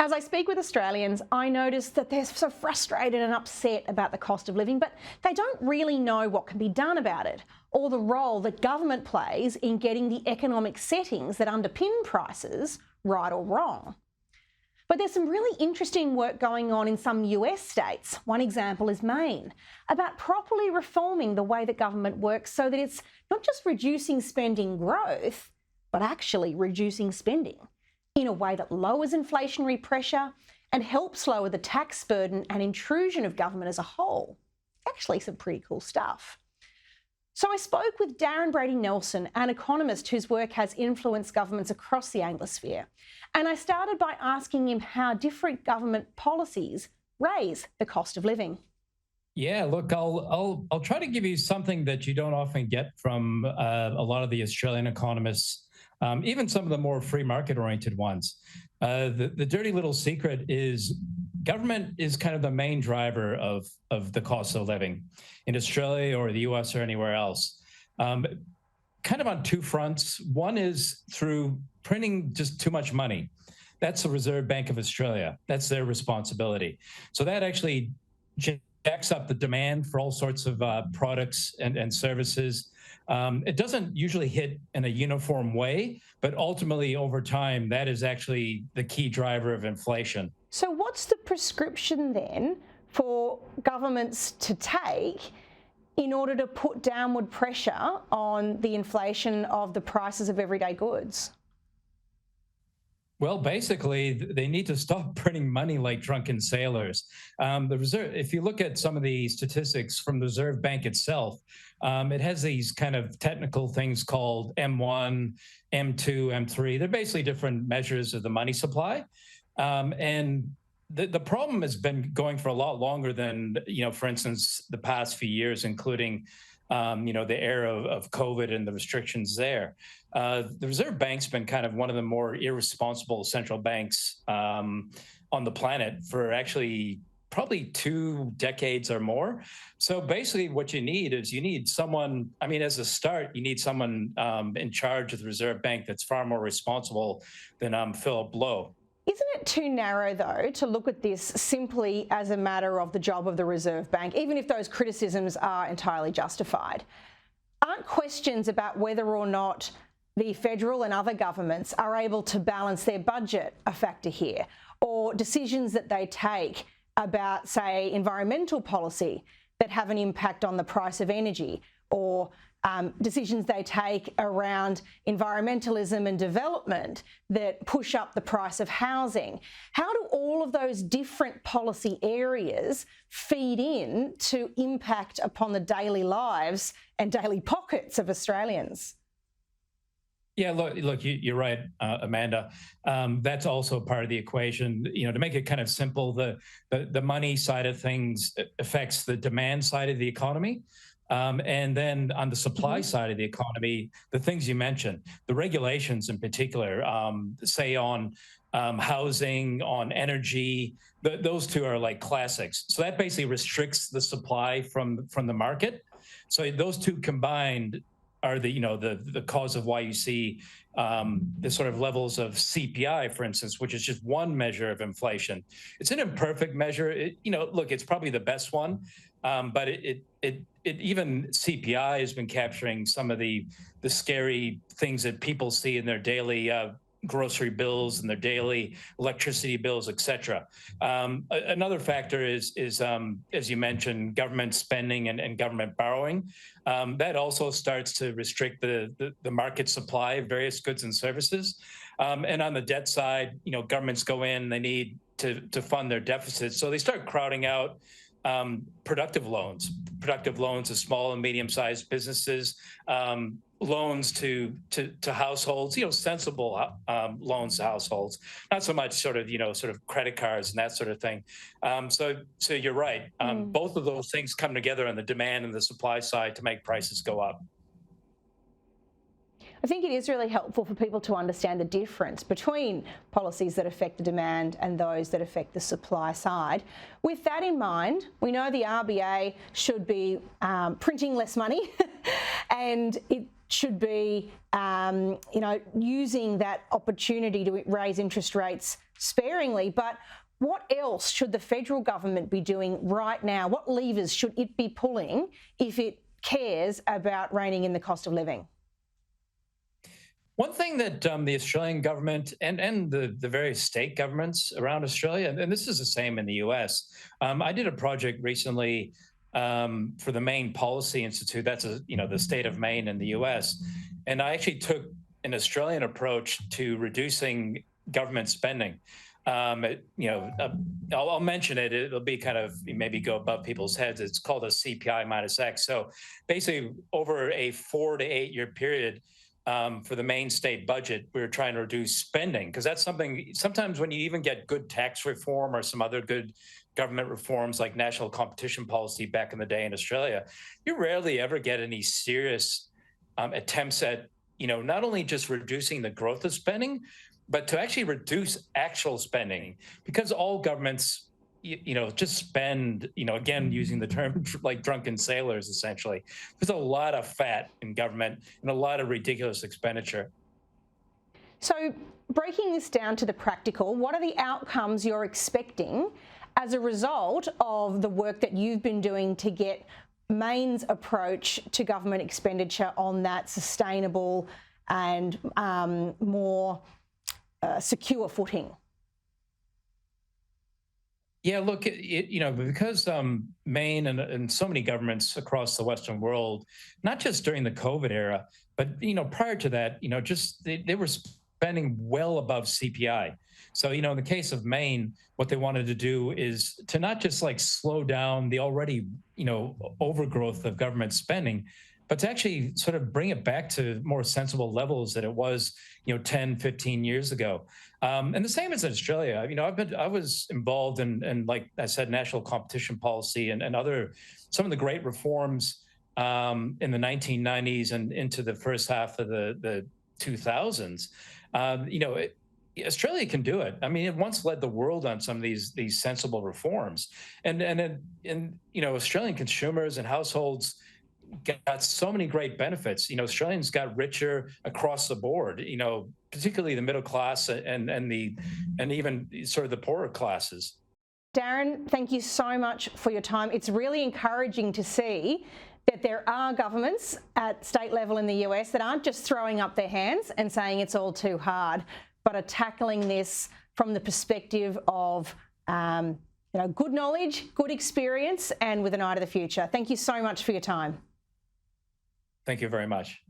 As I speak with Australians, I notice that they're so frustrated and upset about the cost of living, but they don't really know what can be done about it or the role that government plays in getting the economic settings that underpin prices right or wrong. But there's some really interesting work going on in some US states. One example is Maine, about properly reforming the way that government works so that it's not just reducing spending growth, but actually reducing spending in a way that lowers inflationary pressure and helps lower the tax burden and intrusion of government as a whole. Actually, some pretty cool stuff. So I spoke with Darren Brady Nelson, an economist whose work has influenced governments across the Anglosphere. And I started by asking him how different government policies raise the cost of living. Yeah, look, I'll try to give you something that you don't often get from a lot of the Australian economists, even some of the more free market oriented ones. The dirty little secret is government is kind of the main driver of the cost of living in Australia or the US or anywhere else. Kind of on two fronts. One is through printing just too much money. That's the Reserve Bank of Australia. That's their responsibility. So that actually jacks up the demand for all sorts of products and services. It doesn't usually hit in a uniform way, but ultimately over time, that is actually the key driver of inflation. So what's the prescription then for governments to take in order to put downward pressure on the inflation of the prices of everyday goods? Well, basically, they need to stop printing money like drunken sailors. If you look at some of the statistics from the Reserve Bank itself, it has these kind of technical things called M1, M2, M3. They're basically different measures of the money supply. And the problem has been going for a lot longer than, for instance, the past few years, including the era of COVID and the restrictions there. The Reserve Bank's been kind of one of the more irresponsible central banks on the planet for actually probably 2 decades or more. So basically what you need someone, as a start, you need someone in charge of the Reserve Bank that's far more responsible than Philip Lowe. Isn't it too narrow, though, to look at this simply as a matter of the job of the Reserve Bank, even if those criticisms are entirely justified? Aren't questions about whether or not the federal and other governments are able to balance their budget a factor here, or decisions that they take about, say, environmental policy that have an impact on the price of energy, or decisions they take around environmentalism and development that push up the price of housing? How do all of those different policy areas feed in to impact upon the daily lives and daily pockets of Australians? Yeah, look, you're right, Amanda. That's also part of the equation. To make it kind of simple, the money side of things affects the demand side of the economy. And then on the supply side of the economy, the things you mentioned, the regulations in particular, say on housing, on energy, those two are like classics. So that basically restricts the supply from the market. So those two combined are the cause of why you see the sort of levels of CPI, for instance, which is just one measure of inflation. It's an imperfect measure. It's probably the best one, but it even CPI has been capturing some of the scary things that people see in their daily grocery bills and their daily electricity bills, et cetera. Another factor is as you mentioned, government spending and government borrowing. That also starts to restrict the market supply of various goods and services. And on the debt side, governments go in, they need to fund their deficits. So they start crowding out productive loans to small and medium-sized businesses, loans to households, sensible loans to households, not so much sort of credit cards and that sort of thing. So you're right. Both of those things come together on the demand and the supply side to make prices go up. I think it is really helpful for people to understand the difference between policies that affect the demand and those that affect the supply side. With that in mind, we know the RBA should be printing less money and should be, using that opportunity to raise interest rates sparingly. But what else should the federal government be doing right now? What levers should it be pulling if it cares about reining in the cost of living? One thing that the Australian government and the various state governments around Australia, and this is the same in the US. I did a project recently for the Maine Policy Institute. That's the state of Maine in the US, and I actually took an Australian approach to reducing government spending. I'll mention it. It'll be kind of maybe go above people's heads. It's called a CPI minus X. So basically, over a 4 to 8 year period. For the Maine state budget, we were trying to reduce spending, because that's something sometimes when you even get good tax reform or some other good government reforms like national competition policy back in the day in Australia, you rarely ever get any serious attempts at, not only just reducing the growth of spending, but to actually reduce actual spending, because all governments just spend, again, using the term like drunken sailors, essentially. There's a lot of fat in government and a lot of ridiculous expenditure. So breaking this down to the practical, what are the outcomes you're expecting as a result of the work that you've been doing to get Maine's approach to government expenditure on that sustainable and more secure footing? Yeah, look, because Maine and so many governments across the Western world, not just during the COVID era, but prior to that, they were spending well above CPI. So in the case of Maine, what they wanted to do is to not just like slow down the already overgrowth of government spending, but to actually sort of bring it back to more sensible levels that it was 10, 15 years ago. And the same as in Australia. I was involved in, like I said, national competition policy and some of the great reforms in the 1990s and into the first half of the 2000s. Australia can do it. I mean, it once led the world on some of these sensible reforms, and Australian consumers and households got so many great benefits. Australians got richer across the board, particularly the middle class and even sort of the poorer classes. Darren, thank you so much for your time. It's really encouraging to see that there are governments at state level in the US that aren't just throwing up their hands and saying it's all too hard, but are tackling this from the perspective of good knowledge, good experience, and with an eye to the future. Thank you so much for your time. Thank you very much.